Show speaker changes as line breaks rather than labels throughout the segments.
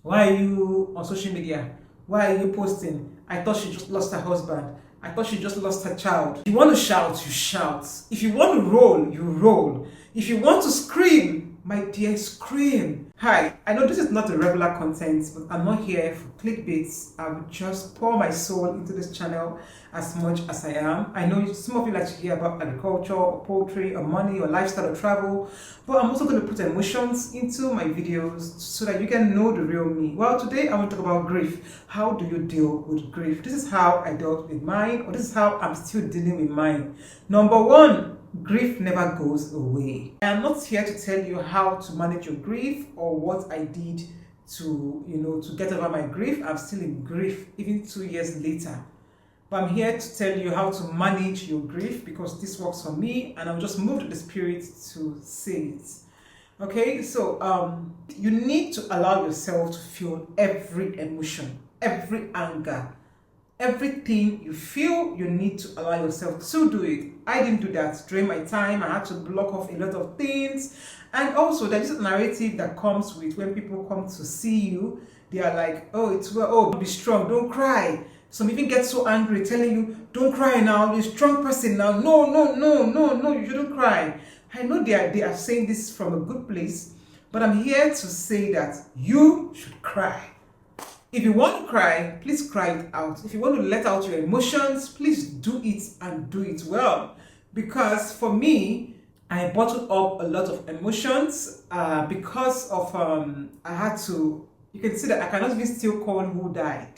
Why are you on social media? Why are you posting? I thought she just lost her husband. I thought she just lost her child. If you want to shout, you shout. If you want to roll, you roll. If you want to scream, my dear, scream. Hi, I know this is not a regular content, but I'm not here for clickbaits. I will just pour my soul into this channel as much as I am. I know some of you like to hear about agriculture or poultry or money or lifestyle or travel, but I'm also going to put emotions into my videos so that you can know the real me. Well, today I want to talk about grief. How do you deal with grief? This is how I dealt with mine, or this is how I'm still dealing with mine. Number one, grief never goes away. I am not here to tell you how to manage your grief or what I did to get over my grief. I'm still in grief even 2 years later. But I'm here to tell you how to manage your grief because this works for me and I'm just moved to the spirit to say it. Okay, so you need to allow yourself to feel every emotion, every anger, everything you feel. You need to allow yourself to do it. I didn't do that during my time. I had to block off a lot of things. And also there's a narrative that comes with when people come to see you. They are like, oh, it's well, oh, be strong, don't cry. Some even get so angry telling you, don't cry now, you're a strong person now. No, no, no, no, no, you shouldn't cry. I know they are saying this from a good place, but I'm here to say that you should cry. If you want to cry, please cry it out. If you want to let out your emotions, please do it and do it well. Because for me, I bottled up a lot of emotions because of, I had to, you can see that I cannot even still call who died.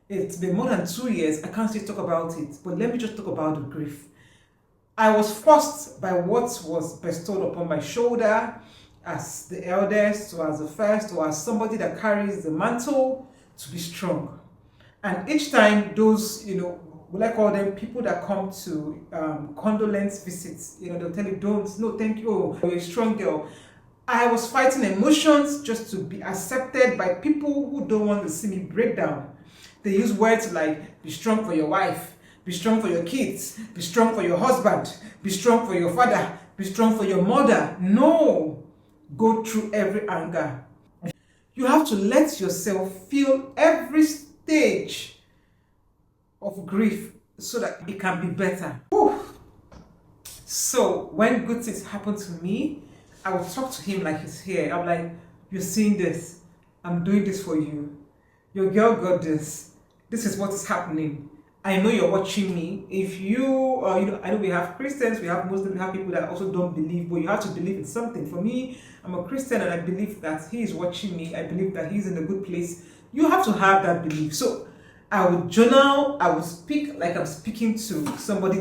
It's been more than 2 years. I can't still talk about it. But let me just talk about the grief. I was forced by what was bestowed upon my shoulder as the eldest, or as the first, or as somebody that carries the mantle to be strong. And each time those, will I call them people that come to condolence visits, they'll tell you, don't, no, thank you, oh, you're a strong girl. I was fighting emotions just to be accepted by people who don't want to see me break down. They use words like, be strong for your wife, be strong for your kids, be strong for your husband, be strong for your father, be strong for your mother. No, go through every anger. You have to let yourself feel every stage of grief so that it can be better. Whew. So when good things happen to me, I will talk to him like he's here. I'm like, you're seeing this. I'm doing this for you. Your girl got this. This is what is happening. I know you're watching me. If you, I know we have Christians, we have Muslims, we have people that also don't believe, but you have to believe in something. For me, I'm a Christian and I believe that he is watching me. I believe that he's in a good place. You have to have that belief. So I would journal, I would speak like I'm speaking to somebody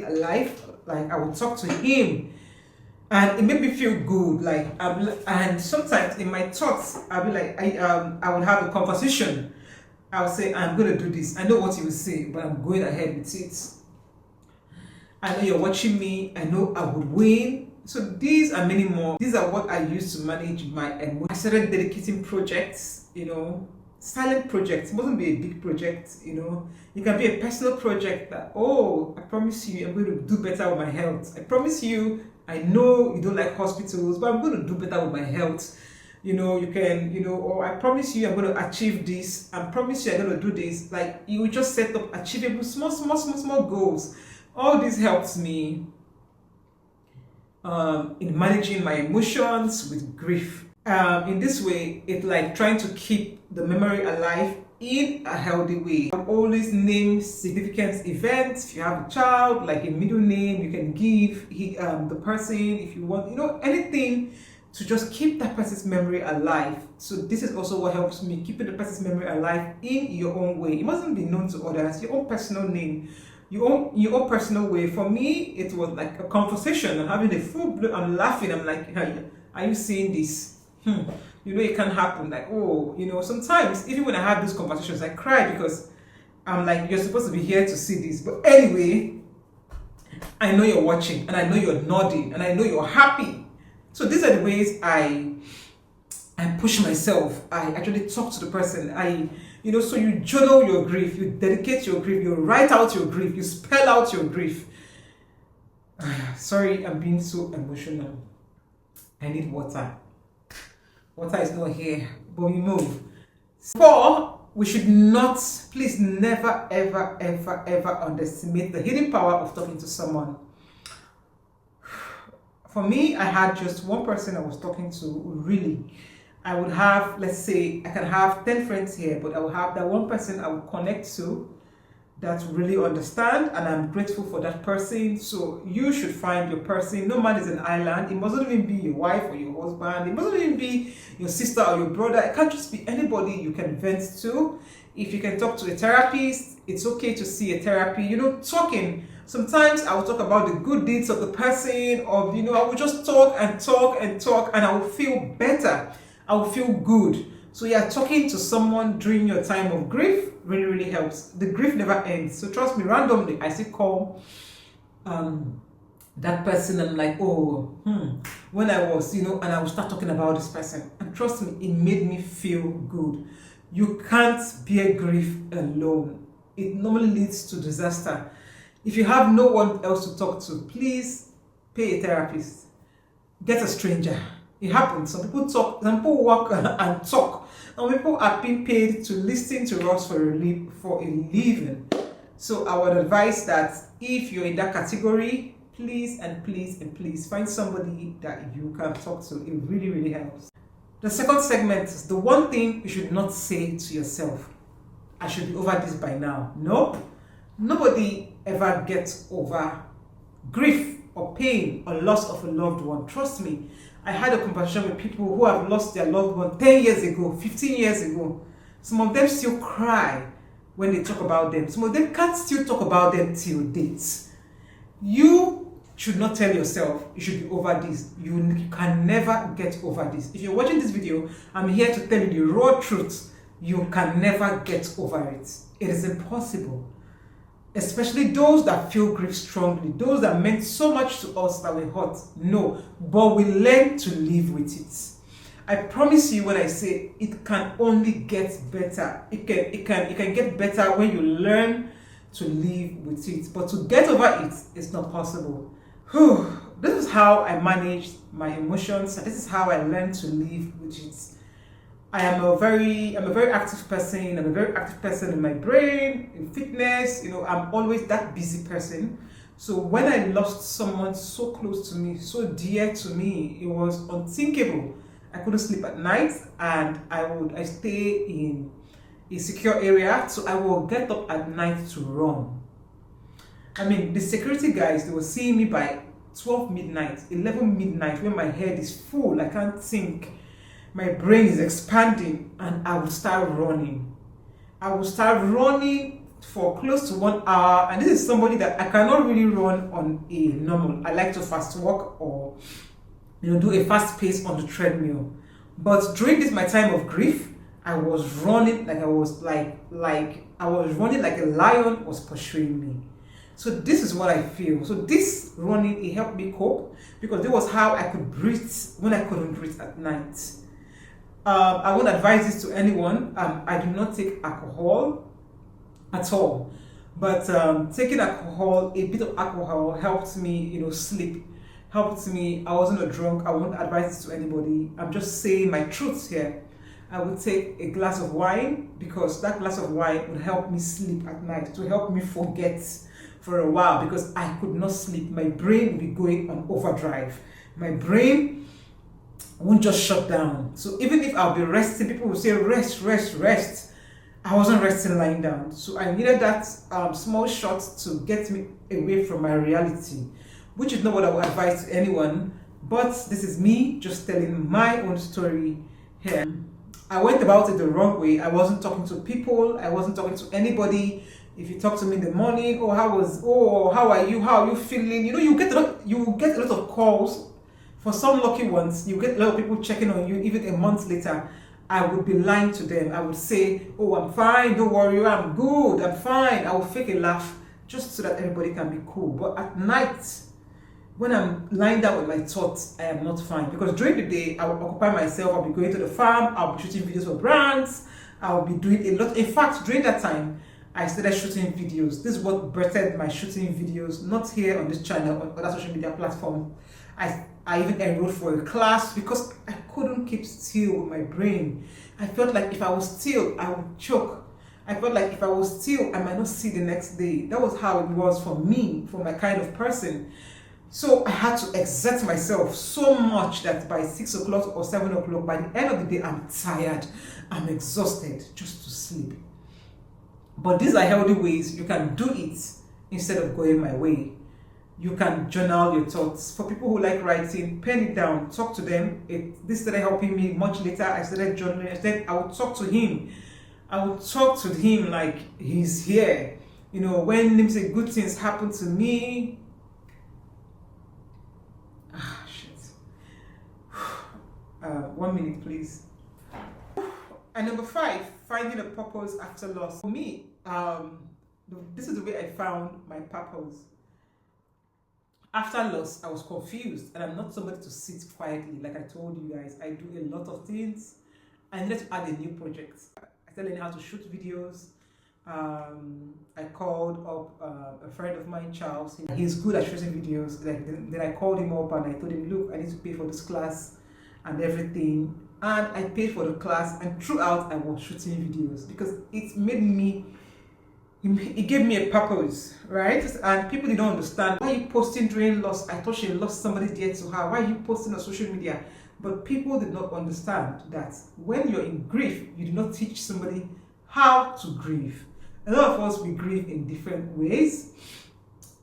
alive, like I would talk to him. And it made me feel good, and sometimes in my thoughts, I'll be like, I would have a conversation. I would say, I'm going to do this. I know what you will say, but I'm going ahead with it. I know you're watching me. I know I would win. So these and many more. These are what I use to manage my emotions. I started dedicating projects, silent projects. It mustn't be a big project, It can be a personal project that, oh, I promise you, I'm going to do better with my health. I promise you, I know you don't like hospitals, but I'm going to do better with my health. You can, or I promise you I'm going to achieve this. I promise you I'm going to do this. Like, you will just set up achievable small goals. All this helps me in managing my emotions with grief. In this way, it's like trying to keep the memory alive in a healthy way. I always name significant events. If you have a child, like a middle name, you can give the person, if you want, anything to just keep that person's memory alive. So this is also what helps me, keeping the person's memory alive in your own way. It mustn't be known to others. Your own personal name, your own personal way. For me, it was like a conversation. I'm having a full blow. I'm laughing. I'm like, hey, are you seeing this? It can happen. Like, oh, sometimes even when I have these conversations, I cry because I'm like, you're supposed to be here to see this. But anyway, I know you're watching and I know you're nodding and I know you're happy. So these are the ways I push myself. I actually talk to the person. So you journal your grief, you dedicate your grief, you write out your grief, you spell out your grief. Sorry, I'm being so emotional. I need water. Water is not here, but we move. 4, we should not, please never, ever, ever, ever underestimate the hidden power of talking to someone. For me, I had just one person I was talking to, really. I would have, let's say, I can have 10 friends here, but I will have that one person I would connect to that really understand, and I'm grateful for that person. So you should find your person. No man is an island. It mustn't even be your wife or your husband. It mustn't even be your sister or your brother. It can't just be anybody you can vent to. If you can talk to a therapist, it's okay to see a therapy. You know, talking. Sometimes I will talk about the good deeds of the person, or you know, I will just talk and talk and talk, and I will feel better. I will feel good. So yeah, talking to someone during your time of grief really, really helps. The grief never ends. So trust me, randomly, I still call that person and like, oh, when I was, you know, and I will start talking about this person. And trust me, it made me feel good. You can't bear grief alone. It normally leads to disaster. If you have no one else to talk to, please pay a therapist. Get a stranger. It happens. Some people talk, some people walk and talk. Some people are being paid to listen to us for a living. So I would advise that if you're in that category, please and please and please find somebody that you can talk to. It really, really helps. The second segment is the one thing you should not say to yourself. I should be over this by now. Nope. Nobody ever gets over grief or pain or loss of a loved one. Trust me. I had a conversation with people who have lost their loved one 10 years ago, 15 years ago. Some of them still cry when they talk about them. Some of them can't still talk about them till date. You should not tell yourself you should be over this. You can never get over this. If you're watching this video, I'm here to tell you the raw truth. You can never get over it. It is impossible. Especially those that feel grief strongly, those that meant so much to us that we hurt. No, but we learn to live with it. I promise you when I say it can only get better. It can get better when you learn to live with it. But to get over it is not possible. This is how I manage my emotions, and this is how I learn to live with it. I'm a very active person. I'm a very active person in my brain, in fitness. You know, I'm always that busy person. So when I lost someone so close to me, so dear to me, it was unthinkable. I couldn't sleep at night, and I stay in a secure area, so I will get up at night to run. I mean, the security guys, they will see me by 12 midnight, 11 midnight, when my head is full, I can't think. My brain is expanding, and I will start running. I will start running for close to 1 hour, and this is somebody that I cannot really run on a normal. I like to fast walk or do a fast pace on the treadmill. But during this my time of grief, I was running like I was running like a lion was pursuing me. So this is what I feel. So this running, it helped me cope, because it was how I could breathe when I couldn't breathe at night. I won't advise this to anyone. I do not take alcohol at all, but taking alcohol, a bit of alcohol helped me, sleep, helped me. I wasn't a drunk. I won't advise this to anybody. I'm just saying my truths here. I would take a glass of wine, because that glass of wine would help me sleep at night, to help me forget for a while, because I could not sleep. My brain would be going on overdrive. My brain won't just shut down. So even if I'll be resting, people will say rest, rest, rest. I wasn't resting lying down. So I needed that small shot to get me away from my reality, which is not what I would advise to anyone. But this is me just telling my own story here. I went about it the wrong way. I wasn't talking to people. I wasn't talking to anybody. If you talk to me in the morning, how are you? How are you feeling? You get a lot of calls. For some lucky ones, you get a lot of people checking on you even a month later. I would be lying to them. I would say, oh, I'm fine, don't worry, I'm good, I'm fine. I will fake a laugh just so that everybody can be cool. But at night, when I'm lying down with my thoughts, I am not fine. Because during the day, I will occupy myself. I'll be going to the farm. I'll be shooting videos for brands. I'll be doing a lot. In fact, during that time, I started shooting videos. This is what birthed my shooting videos, not here on this channel, on other social media platforms. I even enrolled for a class, because I couldn't keep still with my brain. I felt like if I was still, I would choke. I felt like if I was still, I might not see the next day. That was how it was for me, for my kind of person. So I had to exert myself so much that by 6 o'clock or 7 o'clock, by the end of the day, I'm tired, I'm exhausted, just to sleep. But these are healthy ways. You can do it instead of going my way. You can journal your thoughts. For people who like writing, pen it down, talk to them. This started helping me much later. I started journaling. I would talk to him. I would talk to him like he's here. You know, when him say good things happen to me. Shit. 1 minute, please. And number 5, finding a purpose after loss. For me, this is the way I found my purpose. After loss, I was confused, and I'm not somebody to sit quietly. Like I told you guys, I do a lot of things. I needed to add a new project. I started learning how to shoot videos. I called up a friend of mine, Charles. He's good at shooting videos. Then I called him up and I told him, look, I need to pay for this class and everything. And I paid for the class, and throughout I was shooting videos because it made me, it gave me a purpose, right? And people didn't understand. Why are you posting during loss? I thought she lost somebody dear to her. Why are you posting on social media? But people did not understand that when you're in grief, you do not teach somebody how to grieve. A lot of us, we grieve in different ways.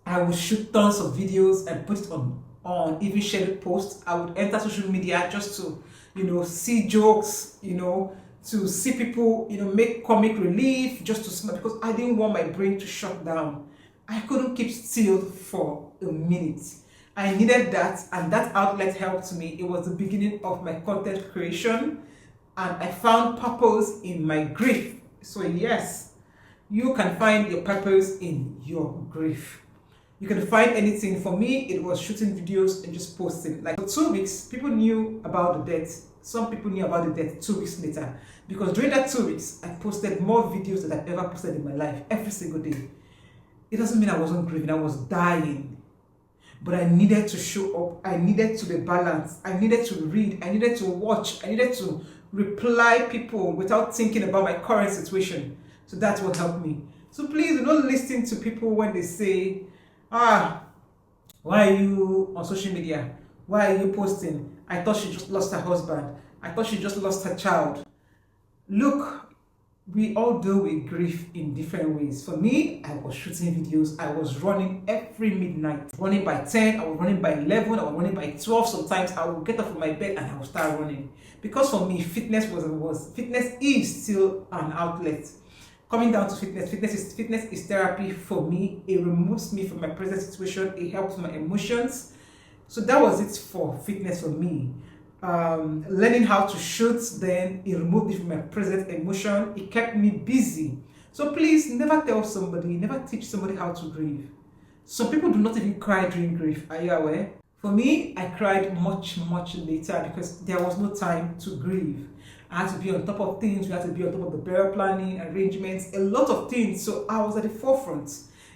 I would shoot tons of videos and put it on even scheduled posts. I would enter social media just to, see jokes, to see people, make comic relief, just to smile, because I didn't want my brain to shut down. I couldn't keep still for a minute. I needed that, and that outlet helped me. It was the beginning of my content creation, and I found purpose in my grief. So yes, you can find your purpose in your grief. You can find anything. For me, it was shooting videos and just posting. Like for 2 weeks, people knew about the death. Some people knew about the death 2 weeks later. Because during that 2 weeks, I posted more videos than I've ever posted in my life, every single day. It doesn't mean I wasn't grieving, I was dying. But I needed to show up. I needed to be balanced. I needed to read. I needed to watch. I needed to reply people without thinking about my current situation. So that's what helped me. So please do not listen to people when they say, why are you on social media? Why are you posting? I thought she just lost her husband. I thought she just lost her child. Look, we all deal with grief in different ways. For me, I was shooting videos. I was running every midnight. Running by 10, I was running by 11, I was running by 12. Sometimes I would get up from my bed and I would start running. Because for me, fitness is still an outlet. Coming down to fitness is therapy for me. It removes me from my present situation. It helps my emotions. So that was it for fitness for me. Learning how to shoot, then it removed me from my present emotion. It kept me busy. So please never tell somebody, never teach somebody how to grieve. Some people do not even cry during grief. Are you aware? For me, I cried much later because there was no time to grieve. I had to be on top of things. We had to be on top of the burial planning, arrangements, a lot of things. So I was at the forefront.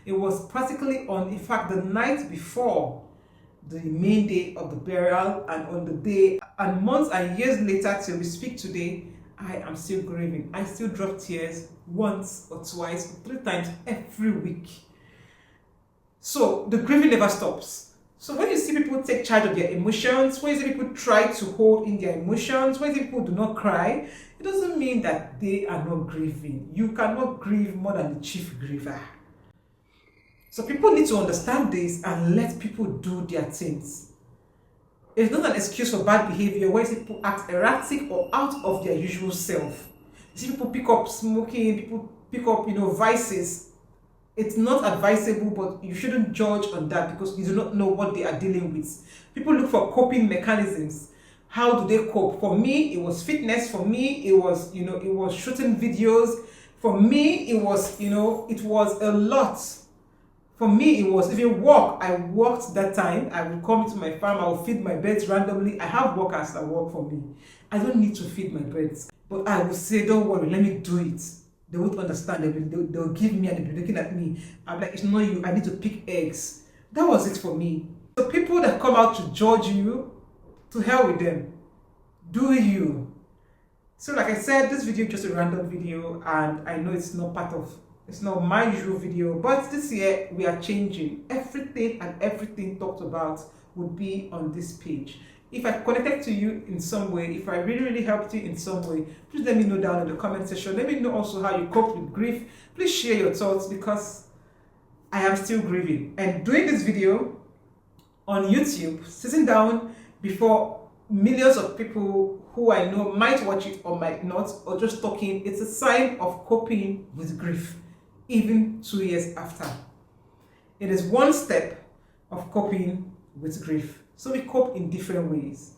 It was practically in fact, the night before the main day of the burial, and on the day, and months and years later till we speak today, I am still grieving. I still drop tears once or twice or 3 times every week. So the grieving never stops. So when you see people take charge of their emotions, when you see people try to hold in their emotions, when you see people do not cry, it doesn't mean that they are not grieving. You cannot grieve more than the chief griever. So people need to understand this and let people do their things. It's not an excuse for bad behavior when people act erratic or out of their usual self. You see people pick up smoking, people pick up, vices. It's not advisable, but you shouldn't judge on that because you do not know what they are dealing with. People look for coping mechanisms. How do they cope? For me, it was fitness. For me, it was, it was shooting videos. For me, it was, it was a lot. For me, it was even work. I worked that time. I would come to my farm. I would feed my birds randomly. I have workers that work for me. I don't need to feed my birds. But I would say, don't worry, let me do it. They won't understand. They'll give me and they'll be looking at me. I'm like, it's not you. I need to pick eggs. That was it for me. So people that come out to judge you, to hell with them. Do you? So like I said, this video is just a random video, and I know it's not my usual video, but this year we are changing. Everything talked about would be on this page. If I connected to you in some way, if I really helped you in some way, please let me know down in the comment section. Let me know also how you cope with grief. Please share your thoughts, because I am still grieving. And doing this video on YouTube, sitting down before millions of people who I know might watch it or might not, or just talking, it's a sign of coping with grief, even 2 years after. It is one step of coping with grief. So we cope in different ways.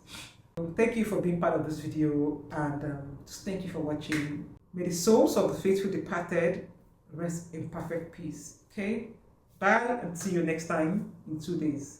Thank you for being part of this video, and just thank you for watching. May the souls of the faithful departed rest in perfect peace. Okay? Bye, and see you next time in 2 days.